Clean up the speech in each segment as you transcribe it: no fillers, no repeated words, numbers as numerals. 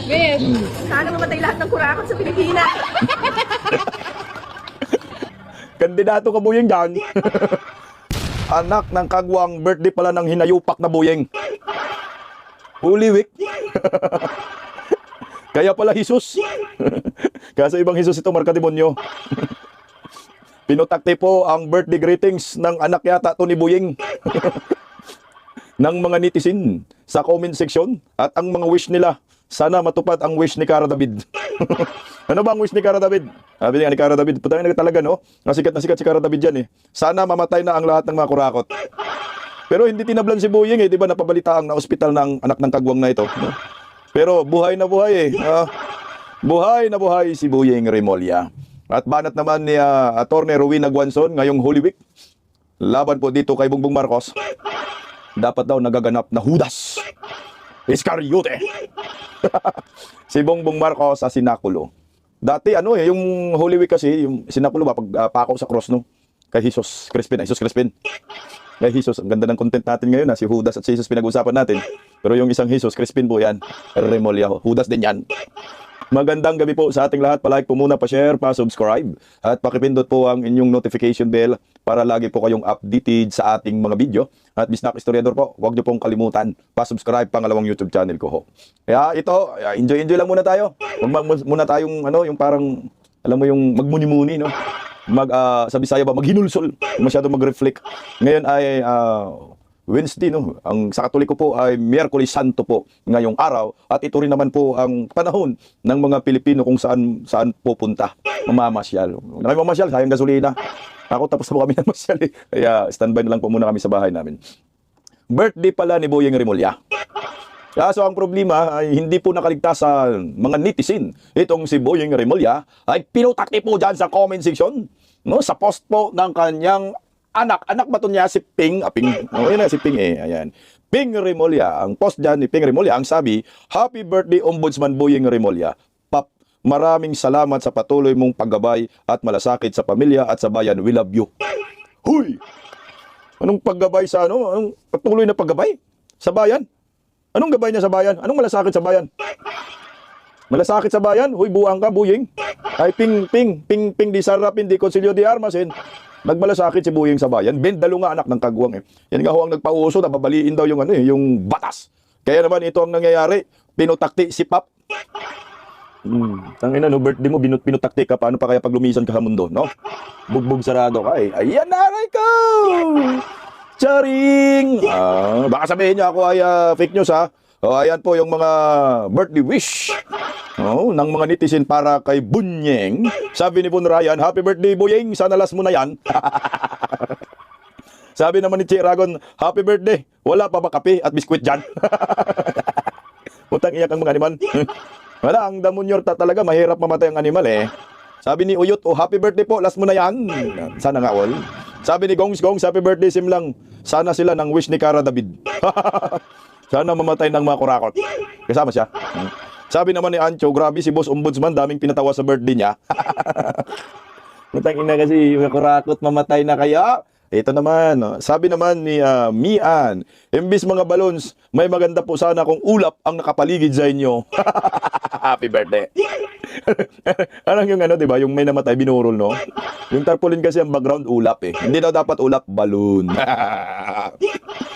Besh. Sana mamatay lahat ng kurakot sa Pilipinas. Kandidato ka buyeng dyan. Anak ng kagwang, birthday pala ng hinayupak na buyeng. Holy Week. Kaya pala Jesus. Kasi ibang Jesus ito, marka demonyo. Pinutakti po ang birthday greetings ng anak yata to ni Buyeng. Ng mga netizen sa comment section. At ang mga wish nila, sana matupad ang wish ni Cara David. Ano ba ang wish ni Cara David? Sabi ni Cara David, putangin na talaga, no? Nasikat na sikat si Cara David yan, eh. Sana mamatay na ang lahat ng mga kurakot. Pero hindi tinablan si Buyeng, eh. Di ba napabalitaan na ospital ng anak ng kagwang na ito, no? Pero buhay na buhay, eh. Buhay na buhay si Buyeng Remulla. At banat naman ni Attorney Rowena Guanzon ngayong Holy Week. Laban po dito kay Bongbong Marcos. Dapat daw nagaganap na Judas Iscariote. Si Bongbong Marcos sa sinakulo. Dati yung Holy Week kasi, yung sinakulo ba, pagpako sa cross, no? Kay Jesus Crispin. Kay Jesus, ang ganda ng content natin ngayon, si Judas at si Jesus pinag-usapan natin. Pero yung isang Jesus Crispin po yan, Remulla, Judas din yan. Magandang gabi po sa ating lahat. Pa-like po muna, pa-share, pa-subscribe. At pakipindot po ang inyong notification bell para lagi po kayong updated sa ating mga video. At Bisnak Historiador po, huwag niyo pong kalimutan, pa-subscribe pangalawang YouTube channel ko ho. Kaya ito, enjoy lang muna tayo. Muna tayong, yung parang, alam mo yung magmuni-muni, no? Sa Bisaya ba, maghinulsol. Masyado mag-reflect. Ngayon ay Wednesday, no? Sa Katoliko po ay Miyerkules Santo po ngayong araw. At ito rin naman po ang panahon ng mga Pilipino kung saan pupunta. Mamamasyal. Mamasyal, sayang gasolina. Ako tapos na po kami ng masyal, eh. Kaya standby na lang po muna kami sa bahay namin. Birthday pala ni Buyeng Remulla. Kaso ang problema ay hindi po nakaligtas sa mga netizen. Itong si Buyeng Remulla ay pinutakti po dyan sa comment section, no? Sa post po ng kanyang anak ba to niya? Si Ping. Yun na si Ping, eh. Ayan. Ping Remulla. Ang post dyan ni Ping Remulla, ang sabi, Happy birthday Ombudsman Buyeng Remulla. Pap, maraming salamat sa patuloy mong paggabay at malasakit sa pamilya at sa bayan. We love you. Huy! Anong paggabay sa Anong patuloy na paggabay? Sa bayan? Anong gabay niya sa bayan? Anong malasakit sa bayan? Malasakit sa bayan? Huy, buang ka, Buyeng. Ay, Ping, di sarapin, di konsilyo, di armasin. Nagmalasakit si Buyeng sa bayan. Bendalo nga anak ng kagwang, eh. Yan nga ho ang nagpauso, napabaliin daw yung batas. Kaya naman ito ang nangyayari. Pinutakti si Pap. Tangina, no, birthday mo, pinutakti ka. Paano pa kaya pag lumisan ka sa mundo, no? Bugbog sarado ka, eh. Ayan, naray ko! Charing! Baka sabihin niya ako ay fake news, ha? Ayan po yung mga birthday wish ng mga netizen para kay Bunyeng. Sabi ni Bun Ryan, Happy birthday, Buyeng! Sana last mo na yan. Sabi naman ni Che Ragon, Happy birthday! Wala pa ba kape at biskwit dyan? Utang iyak ang mga animal. Wala, ang damunyor talaga, mahirap mamatay ang animal, eh. Sabi ni Uyot, Happy birthday po, last mo na yan. Sana nga all. Sabi ni Gongs, Happy birthday, Simlang. Sana sila ng wish ni Cara David. Sana mamatay ng mga kurakot. Kasama siya. Sabi naman ni Ancho, grabe si Boss Ombudsman, daming pinatawa sa birthday niya. Mutang ina kasi yung kurakot mamatay na kaya. Ito naman, sabi naman ni Mian, imbis mga balons, may maganda po sana kung ulap ang nakapaligid sa inyo. Happy birthday. Anong yung diba? Yung may namatay, binurol, no? Yung tarpaulin kasi ang background, ulap, eh. Hindi daw dapat ulap, balloon.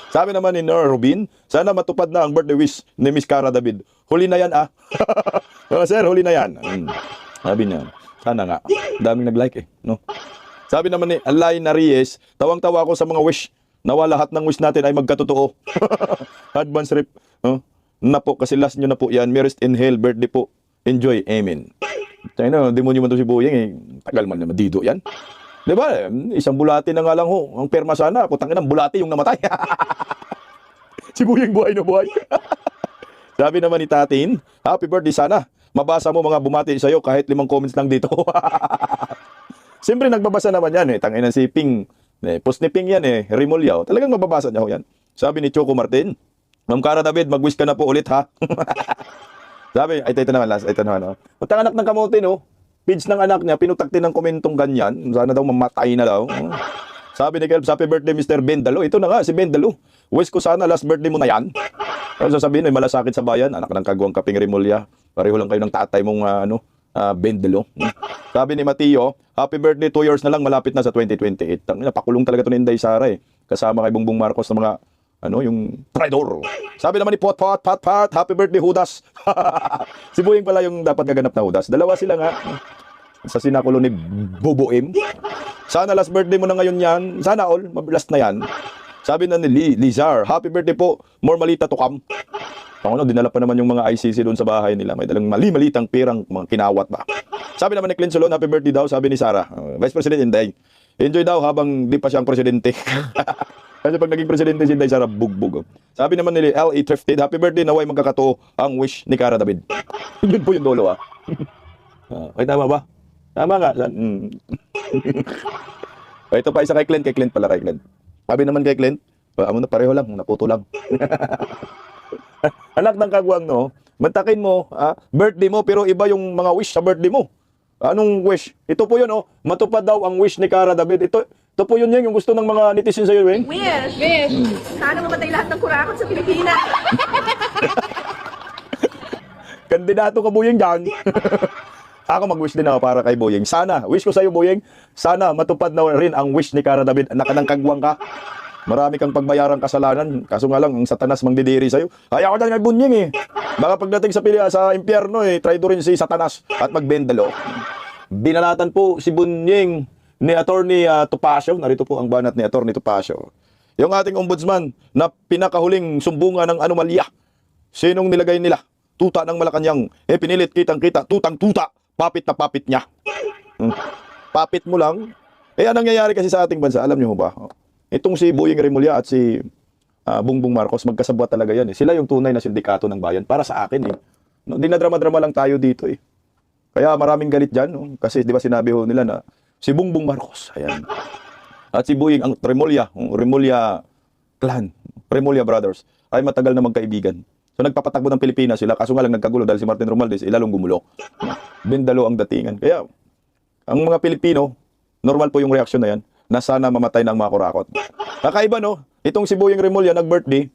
Sabi naman ni Nor Rubin, sana matupad na ang birthday wish ni Miss Cara David. Huli na yan, ah. Sir, huli na yan. Sabi niya, sana nga. Daming nag-like, eh, no? Sabi naman ni Alay Naries, tawang-tawa ako sa mga wish. Nawa lahat ng wish natin ay magkatotoo. Advance rip. Na po, kasi last nyo na po yan. May rest in hell, birthday po. Enjoy, amen. Tayo demonyo man to si Buyeng, eh. Tagal man naman dito yan. Diba? Isang bulati na nga lang ho. Ang perma sana, putangin ng bulati yung namatay. Si Buyeng buhay na buhay. Sabi naman ni Tatin, Happy birthday sana. Mabasa mo mga bumati sa'yo kahit 5 comments lang dito. Siyempre nagbabasa naman yan, eh. Tangina si Ping. Post ni Ping yan, eh. Remulla. Talagang mababasa niya ho yan. Sabi ni Choco Martin, Ma'am Cara David, mag-wish ka na po ulit, ha? Sabi, ito naman, last. Ito naman, Matang anak ng kamote, no? Page ng anak niya, pinutakti ng komentong ganyan. Sana daw mamatay na daw. Sabi ni Kelps, Happy birthday, Mr. Bendalo. Ito na nga, si Bendalo. Wish ko sana last birthday mo na yan. Ano sasabihin, may malasakit sa bayan. Anak ng kagwang Kaping Remulla. Pareho lang kayo ng tatay mong Bendelo. Sabi ni Mateo, happy birthday, 2 years na lang, malapit na sa 2028. Napakulong talaga ito ni Inday Sara eh. Kasama kay Bongbong Marcos na mga, yung traidor. Sabi naman ni Pot, happy birthday, Judas. Si Boyeng pala yung dapat gaganap na Judas. Dalawa sila nga. Sa sinakulo ni Boboem. Sana last birthday mo na ngayon yan. Sana all, last na yan. Sabi na ni Lizar, happy birthday po, more malita to come. Dinala pa naman yung mga ICC doon sa bahay nila. May dalang mali-malitang pirang mga kinawat ba. Sabi naman ni Clint Solon, happy birthday daw. Sabi ni Sara, Vice President Inday, enjoy daw habang di pa siyang presidente. Kasi pag naging presidente si Inday Sara, bugbog. Sabi naman ni L.A. Thrifted, happy birthday, naway magkakatoo ang wish ni Cara David. Yun po yung dolo Okay, tama ba? Tama nga. Ito pa isa kay Clint pala kay Clint. Sabi naman kay Clint, pareho lang, naputo lang. Anak ng kagwang, no? Mantakin mo, birthday mo, pero iba yung mga wish sa birthday mo. Anong wish? Ito po yun, matupad daw ang wish ni Cara David. Ito po yun yung gusto ng mga netizens sa'yo, Weng. Wish! Sana mamatay lahat ng kurakot sa Pilipinas. Kandidato ka, Boyeng, dyan. Ako mag-wish din ako para kay Boyeng. Sana, wish ko sa'yo, Boyeng, sana matupad na rin ang wish ni Cara David. Anak ng kagwang ka. Marami kang pagbayarang kasalanan. Kaso nga lang, ang Satanas mangdidiri sa'yo. Kaya ako dyan kay Bunying eh. Baka pagdating sa impyerno try rin si Satanas at magbendalo. Binalatan po si Bunying ni Attorney Topacio. Narito po ang banat ni Attorney Topacio. Yung ating ombudsman na pinakahuling sumbungan ng anomalya. Sinong nilagay nila? Tuta ng Malacanang. Pinilit kitang-kita. Tutang-tuta. Papit na papit niya. Papit mo lang. Anong nangyayari kasi sa ating bansa? Alam niyo ba? Itong si Boyeng Remulla at si Bongbong Marcos, magkasabwat talaga yan. Sila yung tunay na sindikato ng bayan. Para sa akin dinadrama-drama lang tayo dito Kaya maraming galit dyan. Kasi di ba sinabi ho nila na si Bongbong Marcos, ayan. At si Boyeng, ang Remulla clan, Remulla brothers, ay matagal na magkaibigan. So nagpapatakbo ng Pilipinas sila. Kaso nga lang nagkagulo dahil si Martin Romualdez, lalong gumulo. Bendalo ang datingan. Kaya ang mga Pilipino, normal po yung reaksyon na yan, na sana mamatay ng mga kurakot. Kakaiba itong si Boyeng Remulla nag-birthday,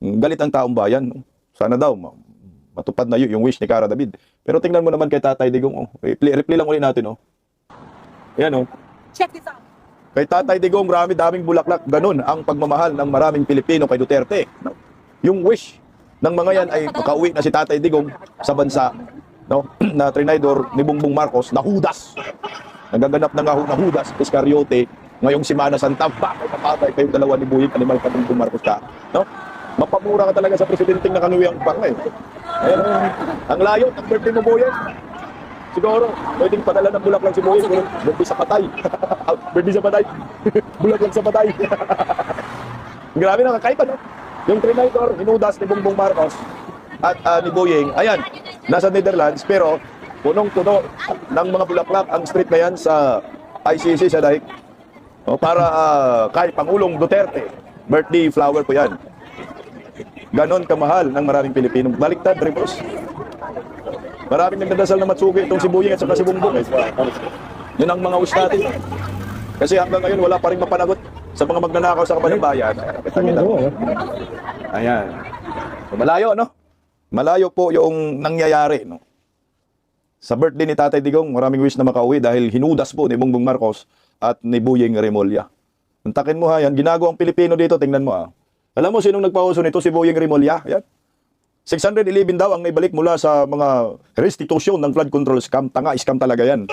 galit ang taong bayan. Sana daw matupad na yung wish ni Cara David. Pero tingnan mo naman kay Tatay Digong. Replay lang ulit natin. Ayan Check this out. Kay Tatay Digong, daming bulaklak. Ganun ang pagmamahal ng maraming Pilipino kay Duterte. Yung wish ng mga yan ay makauwi na si Tatay Digong sa bansa na trinidor ni Bongbong Marcos na Judas. Nagaganap na nga na Judas Iscariote ngayong Semana Santa. Bakit papatay kayo dalawa ni Boyeng Animal ka Bongbong Marcos ka? Mapamura ka talaga sa presidenteng nakangiwiang pang ang layo ng birthday mo, Boyeng. Siguro, pwedeng padala ng bulaklak si Boyeng. Birthday sa patay. Birthday sa patay. Bulaklak sa patay. Grabe na, kakaiba Yung trinidor, hinudas ni Bongbong Marcos at ni Boyeng, ayan, nasa Netherlands, pero punong-puno ng mga bulaklak ang street na yan sa ICC sa Daig. Para kay Pangulong Duterte. Birthday flower po yan. Ganon kamahal ng maraming Pilipino. Baliktad, reverse. Maraming nagdadasal na matsugi itong si Boyeng at saka si Bongbong. Yun ang mga wish natin. Kasi hanggang ngayon wala pa rin mapanagot sa mga magnanakaw sa kabanang bayan. Ayan. So, malayo, Malayo po yung nangyayari, Sa birthday ni Tatay Digong, maraming wish na makauwi dahil hinudas po ni Bongbong Marcos at ni Boyeng Remulla. Antakin mo yan, ginagawa ang Pilipino dito, tingnan mo Alam mo sinong nagpauso nito? Si Boyeng Remulla. Yan. 611 daw ang naibalik mula sa mga restitution ng flood control scam. Tanga, scam talaga yan.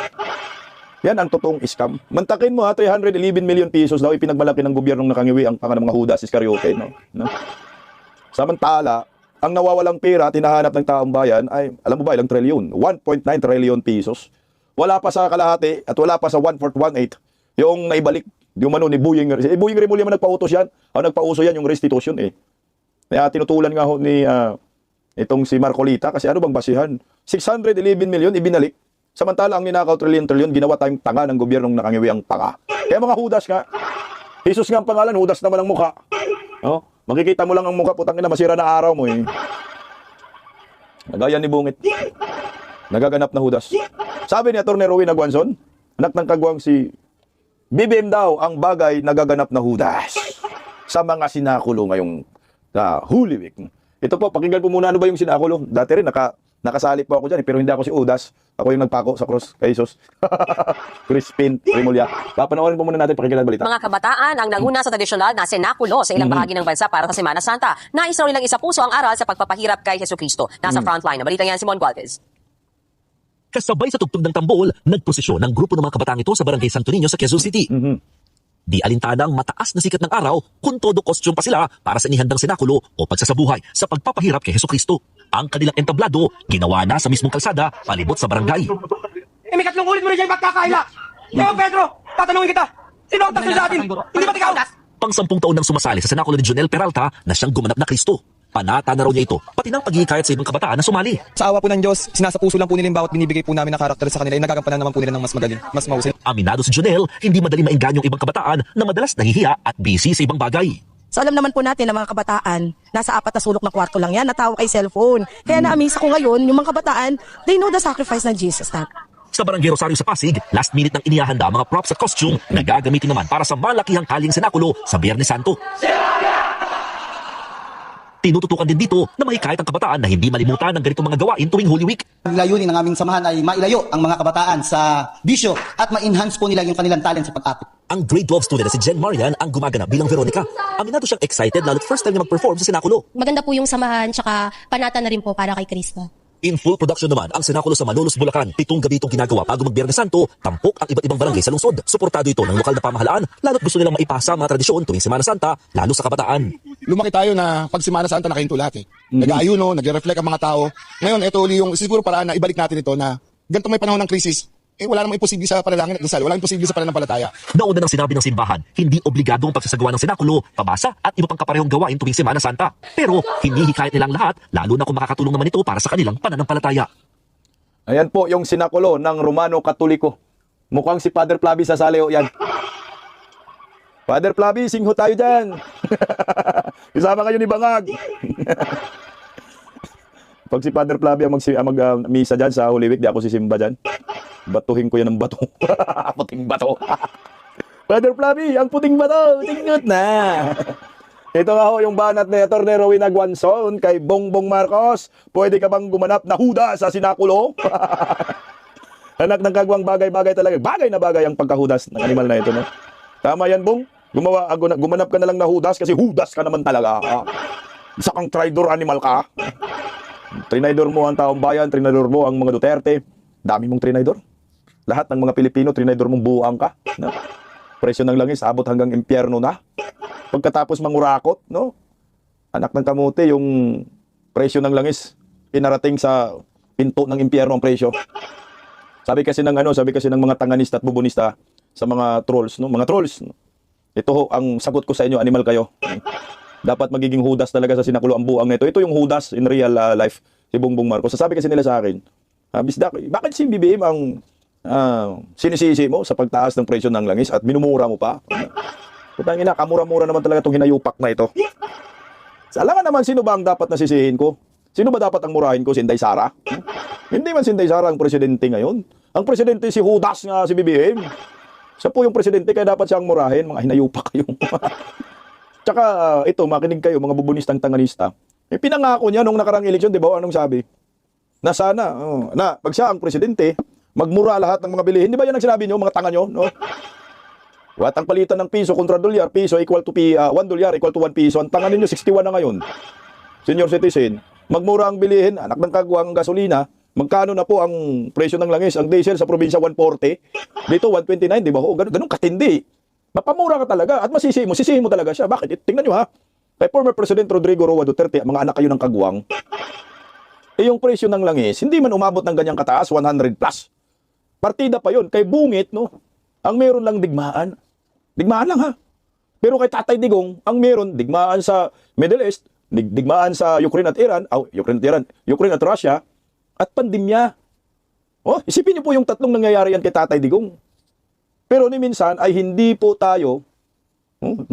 Yan ang totoong scam. Mantakin mo 311 million pesos daw ipinagmalaki ng gobyernong nakangiwi ang panga ng mga Judas Iscariote. Samantala, ang nawawalang pera tinahanap ng taong bayan ay, alam mo ba ilang trilyon? 1.9 trillion pesos. Wala pa sa kalahati at wala pa sa 1/4, 1/8 yung naibalik yung ni Boyeng. Boyeng Remulla man nagpautos yan. Nagpauso yan yung restitution Kaya tinutulan nga ni itong si Marcolita kasi ano bang basihan? 611 million ibinalik. Samantala ang ninakaw trilyon ginawa tayong tanga ng gobyernong nakangiwi ang panga. Kaya mga Judas nga. Jesus nga ang pangalan, Judas naman ang mukha. Makikita mo lang ang mukha, putang ina, masira na araw mo Nagaya ni Bungit. Nagaganap na Judas. Sabi ni Atty. Rowena Guanzon, anak ng kagwang si BBM daw ang bagay nagaganap na Judas sa mga sinakulo ngayong Holy Week. Ito po, pakinggan po muna ano ba yung sinakulo. Dati rin Nakasali po ako dyan, pero hindi ako si Udas. Ako yung nagpako sa cross kay Jesus. Crispin Rimulya. Papanoorin po muna natin pakinggan ang balita. Mga kabataan ang nanguna sa tradisyonal na senakulo sa ilang bahagi ng bansa para sa Semana Santa. Nais raw nilang isapuso ang aral sa pagpapahirap kay Jesucristo. Nasa frontline na balita yan si Mon Gualvez. Kasabay sa tugtog ng tambol, nagprosesyon ng grupo ng mga kabataan ito sa Barangay Santo Niño sa Quezon City. Di alintanang mataas na sikat ng araw kung todo costume pa sila para sa inihandang senakulo o pagsasabuhay sa pagpapahirap kay Jesucristo. Ang kanilang entablado, ginawa na sa mismong kalsada palibot sa barangay. May katlong ulit mo rin dyan, ba't kakaila? Yo, Pedro, tatanungin kita. Sino ang taksil sa atin? Hindi ba't ikaw? Pang 10 taon nang sumasali sa senakulo ni Jonel Peralta na siyang gumanap na Kristo. Panata na raw niya ito, pati ng paghihikayat sa ibang kabataan na sumali. Sa awa po ng Diyos, sinasapuso lang po nila yung bawat binibigay po namin na karakter sa kanila, ay nagagampanan naman po nila ng mas magaling, mas mahusay. Aminado si Jonel, hindi madali maingganyo yung ibang kabataan na madalas nahihiya at busy sa ibang bagay. So alam naman po natin na mga kabataan, nasa 4 na sulok na kwarto lang yan, natawa kay cellphone. Kaya na-amaze ako ngayon, yung mga kabataan, they know the sacrifice ng Jesus. Sa Barangay Rosario sa Pasig, last minute nang inihahanda ang mga props at costume na gagamitin naman para sa malakihang kaling senakulo sa Biyernes Santo. Tinututukan din dito na mahikayat ang kabataan na hindi malimutan ang ganitong mga gawain tuwing Holy Week. Ang layunin ng aming samahan ay mailayo ang mga kabataan sa bisyo at ma-enhance po nila yung kanilang talent sa pag-akit. Ang grade 12 student na si Jen Marian ang gumaganap bilang Veronica. Aminado siyang excited lalo't first time niya mag-perform sa senakulo. Maganda po yung samahan, tsaka panata na rin po para kay Cristo. In full production naman ang senakulo sa Malolos, Bulacan. 7 gabi itong ginagawa bago mag-Biyernes Santo. Tampok ang iba't ibang barangay sa lungsod. Suportado ito ng lokal na pamahalaan lalo't gusto nilang maipasa ang mga tradisyon tuwing Semana Santa, lalo sa kabataan. Lumaki tayo na pag Semana Santa nakahinto lahat eh. Nag-aayuno, nagre-reflect ang mga tao. Ngayon, ito uli yung siguro paraan na ibalik natin ito na ganito may panahon ng krisis. Wala namang imposible sa panalangin at dasal. Wala imposible sa pananampalataya. Nauna nang sinabi ng simbahan, hindi obligado ang pagsasagawa ng senakulo, pabasa at iba pang kaparehong gawain tuwing Semana Santa. Pero hinihikayat nilang lahat, lalo na kung makakatulong naman ito para sa kanilang pananampalataya. Ayan po yung sinakulo ng Romano Katoliko. Mukhang si Father Flavi sasali ho yan. Father Flavi, singho tayo dyan. Isama kayo ni Bangag. Pag si Father Flavi ang mag-misa dyan sa Holy Week, di ako sisimba dyan. Batuhin ko yan ng bato. Puting bato. Father Flavi, ang puting bato, tingot na. Ito nga ho yung banat ni Atty. Rowena Guanzon kay Bongbong Marcos. Pwede ka bang gumanap na huda sa sinakulo? Anak ng kagwang bagay-bagay talaga. Bagay na bagay ang pagkahudas ng animal na ito. No? Tama yan, Bong. Gumanap ka na lang na hudas kasi hudas ka naman talaga. Isa kang traidor animal ka. Trinidor mo ang taong bayan, trinidor mo ang mga Duterte. Dami mong trinidor. Lahat ng mga Pilipino, trinidor mong buang ka. No? Presyo ng langis, abot hanggang impyerno na. Pagkatapos mangurakot, no? Anak ng kamote, yung presyo ng langis, pinarating sa pinto ng impyerno ang presyo. Sabi kasi ng mga tanganista at bubunista sa mga trolls, no? Mga trolls. No? Ito ho, ang sagot ko sa inyo, animal kayo. Dapat magiging hudas talaga sa sinakulo ang buang nito. Ito yung hudas in real life, si Bongbong Marcos. Sabi kasi nila sa akin, Bisdak, bakit si BBM ang sinisisi mo sa pagtaas ng presyo ng langis at minumura mo pa? Putang ina, kamura-mura naman talaga itong hinayupak na ito. Alam nga naman, sino ba ang dapat nasisihin ko? Sino ba dapat ang murahin ko? Si Inday Sara? Hindi man si Inday Sara ang presidente ngayon. Ang presidente si Judas nga, si BBM. Siya po yung presidente, kaya dapat siyang murahin. Mga hinayupak kayo. Tsaka ito, makinig kayo, mga bubunistang tanganista. Pinangako niya nung nakarang eleksyon, di ba? Anong sabi? Na sana, na pag siya ang presidente, magmura lahat ng mga bilihin. Di ba yan ang sinabi niyo, mga tanga niyo? No? At ang palitan ng piso kontra dolyar, piso equal to $1 equal to 1 piso. Ang tanga ninyo, 61 na ngayon. Senior citizen, magmura ang bilihin, anak ng kagwang gasolina, magkano na po ang presyo ng langis? Ang diesel sa probinsya 140, dito 129, di ba? Ganun katindi. Mapamura ka talaga at sisihin mo talaga siya. Bakit? Tingnan nyo ha. Kay former President Rodrigo Roa Duterte, mga anak kayo ng kagwang, yung presyo ng langis, hindi man umabot ng ganyang kataas, 100 plus. Partida pa yon kay Bungit, no? Ang meron lang digmaan. Digmaan lang ha. Pero kay Tatay Digong, ang meron digmaan sa Middle East, digmaan sa Ukraine at Ukraine at Russia, at pandemya. Isipin niyo po yung tatlong nangyayari yan kay Tatay Digong. Pero ni minsan ay hindi po tayo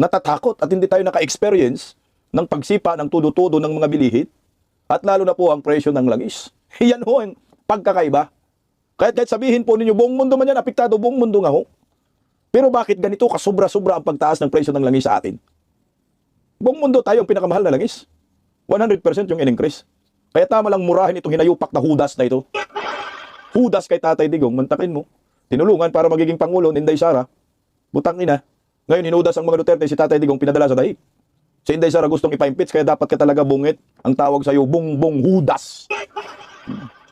natatakot at hindi tayo naka-experience ng pagsipa ng tudo-tudo ng mga bilihin at lalo na po ang presyo ng langis. Yan ho ang pagkakaiba. Kahit sabihin po ninyo, buong mundo man yan, apektado, buong mundo nga ho. Pero bakit ganito kasobra-sobra ang pagtaas ng presyo ng langis sa atin? Buong mundo tayo ang pinakamahal na langis. 100% yung in-increase. Kaya tama lang murahin itong hinayupak na Judas na ito. Judas kay Tatay Digong, mantakin mo. Tinulungan para magiging Pangulo ni Inday Sara. Butang ina. Ngayon, hinudas ang mga Duterte, si Tatay Digong pinadala sa daig. Si Inday Sara gustong ipa-impeach, kaya dapat ka talaga bungit. Ang tawag sa'yo, Bungbong Judas.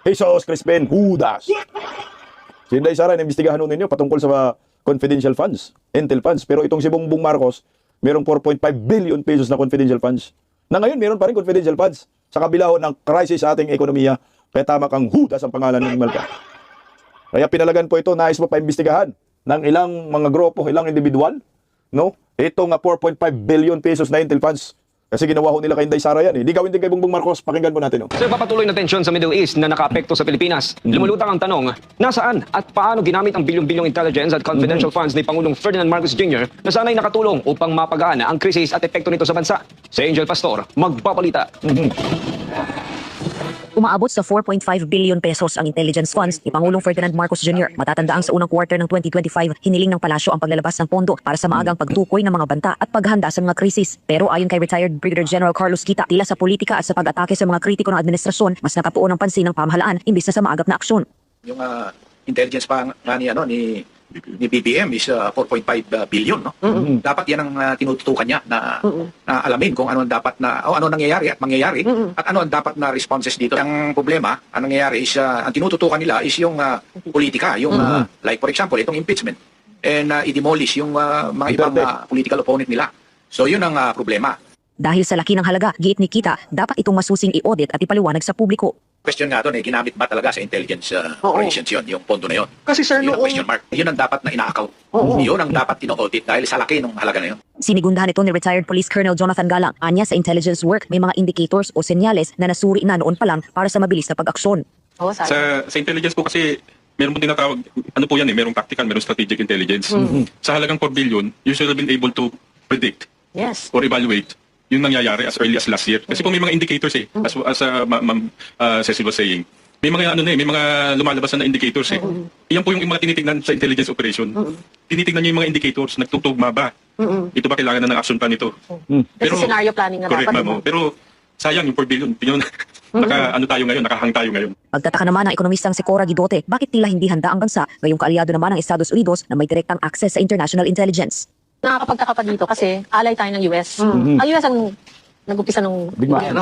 Jesus Crispin Judas. Si Inday Sara, inimbestigahan nun ninyo patungkol sa confidential funds, intel funds. Pero itong si Bongbong Marcos, mayroong 4.5 billion pesos na confidential funds. Na ngayon, meron pa rin confidential funds. Sa kabila ho ng crisis sa ating ekonomiya, kaya tama kang Judas ang pangalan ng Malka. Kaya pinalagan po ito, nais mo pa imbestigahan ng ilang mga grupo, ilang individual, no? Ito nga 4.5 billion pesos na intel funds. Kasi ginawa ho nila kay Inday Sara yan. Di gawin din kay Bongbong Marcos. Pakinggan po natin. Sa papatuloy na tensyon sa Middle East na nakaapekto sa Pilipinas, lumulutang ang tanong, nasaan at paano ginamit ang bilyong-bilyong intelligence at confidential funds ni Pangulong Ferdinand Marcos Jr. na sana'y nakatulong upang mapagaan ang krisis at epekto nito sa bansa? Si Angel Pastor, magpapalita. Umaabot sa 4.5 billion pesos ang intelligence funds ni Pangulong Ferdinand Marcos Jr. Matatandaang sa unang quarter ng 2025, hiniling ng palasyo ang paglalabas ng pondo para sa maagang pagtukoy ng mga banta at paghahanda sa mga krisis. Pero ayon kay retired Brigadier General Carlos Kita, tila sa politika at sa pag-atake sa mga kritiko ng administrasyon, mas nakatuon ang pansin ng pamahalaan imbis na sa maagap na aksyon. Yung intelligence pa nga ni BBM is 4.5 billion, no? Dapat yan ang tinututukan niya na alamin kung ano ang dapat na ano nangyayari at mangyayari at ano ang dapat na responses dito. Ang problema, ang nangyayari is ang tinututukan nila is yung politika, yung like for example, itong impeachment and i-demolish yung mga ibang political opponent nila. So yun ang problema. Dahil sa laki ng halaga, giit ni Kita, dapat itong masusing i-audit at ipaliwanag sa publiko. Question nga doon, ginamit ba talaga sa intelligence operations yun, yung pondo na yun? Kasi sir, Yun ang question mark. Yun ang dapat na ina-account. Yun ang dapat tino-audit dahil sa laki ng halaga na yun. Sinigundahan ito ni retired Police Colonel Jonathan Galang. Anya sa intelligence work, may mga indicators o senyales na nasuri na noon pa lang para sa mabilis na pag-aksyon. Sa intelligence po kasi, meron po tinatawag, ano po yan merong tactical, merong strategic intelligence. Sa halagang 4 billion, you should have been able to predict or evaluate yung nangyayari as early as last year. Kasi po may mga indicators as Ma'am Cecil was saying. May mga may mga lumalabas na indicators Iyan po yung mga tinitingnan sa intelligence operation. Tinitingnan niyo yung mga indicators, nagtutugma ba? Ito ba kailangan na ng action plan ito? Pero scenario planning na correct, dapat. ma'am. Pero sayang yung 4 billion. Yun, nakahang tayo ngayon. Pagtataka naman ng ekonomistang si Cora Guidote, bakit tila hindi handa ang bansa, ngayong kaalyado naman ng Estados Unidos na may direktang access sa international intelligence. Nakakapagtaka pa dito kasi alay tayo ng US. Ang US ang nag-upisa ng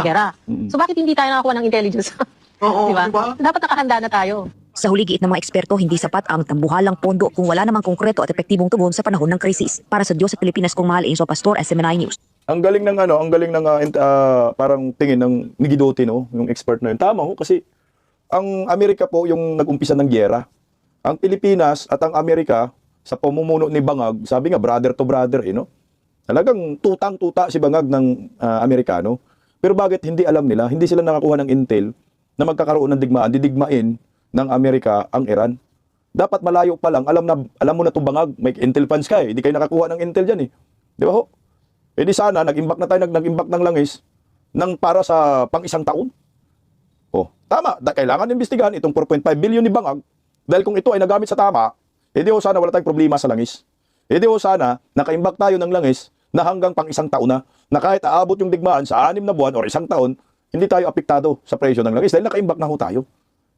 gera. So bakit hindi tayo nakakuha ng intelligence? Diba? Dapat nakahanda na tayo. Sa huli giit ng mga eksperto, hindi sapat ang tambuhalang pondo kung wala namang konkreto at epektibong tugon sa panahon ng krisis. Para sa Diyos sa Pilipinas, kung mahal, Angel Pastor, SMNI News. Ang galing ng parang tingin ng ni Guidote, no, yung expert na yun. Tama ho, kasi ang Amerika po yung nag-umpisa ng giyera. Ang Pilipinas at ang Amerika sa pamumuno ni Bangag, sabi nga brother to brother, no? Talagang tutang-tuta si Bangag ng Amerikano. Pero bakit hindi alam nila, hindi sila nakakuha ng intel na magkakaroon ng digmaan, didigmain ng Amerika ang Iran. Dapat malayo pa lang, alam mo na itong Bangag, may intel funds ka hindi kayo nakakuha ng intel dyan Di ba ho? Di sana, nag-imbak na tayo, nag-imbak ng langis para sa pang-isang taon. Tama, kailangan imbestigahan itong 4.5 billion ni Bangag dahil kung ito ay nagamit sa tama, sana wala tayong problema sa langis. Sana, nakaimbak tayo ng langis na hanggang pang-isang taon na kahit aabot yung digmaan sa 6 na buwan o 1 taon, hindi tayo apektado sa presyo ng langis dahil nakaimbak na ho tayo.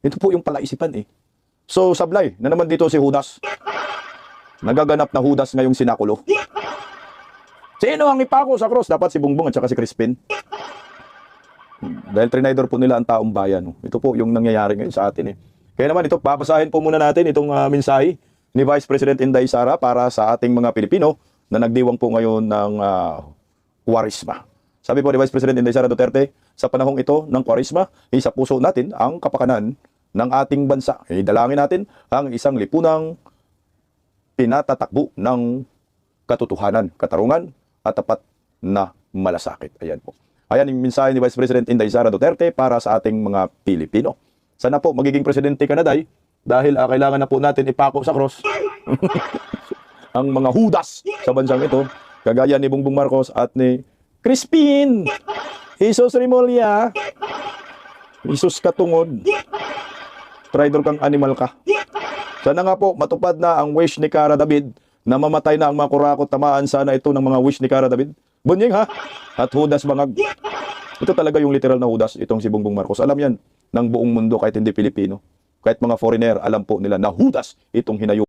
Ito po yung palaisipan So, sablay na naman dito si Judas. Nagaganap na Judas ngayong sinakulo. Sino ang ipako sa cross? Dapat si Bongbong at saka si Crispin. Dahil trinidor po nila ang taong bayan. Ito po yung nangyayari ngayon sa atin Kaya naman ito, babasahin po muna natin itong mensahe ni Vice President Inday Sara para sa ating mga Pilipino na nagdiwang po ngayon ng Kwaresma. Sabi po ni Vice President Inday Sara Duterte, sa panahong ito ng Kwaresma, isa puso natin ang kapakanan ng ating bansa. Dalangin natin ang isang lipunang pinatatakbo ng katotohanan, katarungan at tapat na malasakit. Ayan po. Ayan yung mensahe ni Vice President Inday Sara Duterte para sa ating mga Pilipino. Sana po magiging presidente ka na, Day, dahil kailangan na po natin ipako sa cross ang mga Judas sa bansang ito, kagaya ni Bongbong Marcos at ni Crispin, Jesus Remulla, Jesus Katungod, traitor kang animal ka. Sana nga po matupad na ang wish ni Cara David na mamatay na ang mga kurakot, tamaan sana ito ng mga wish ni Cara David. Bunying ha, at Judas Bangag. Ito talaga yung literal na hudas, itong si Bongbong Marcos. Alam yan ng buong mundo kahit hindi Pilipino. Kahit mga foreigner, alam po nila na hudas itong hinayo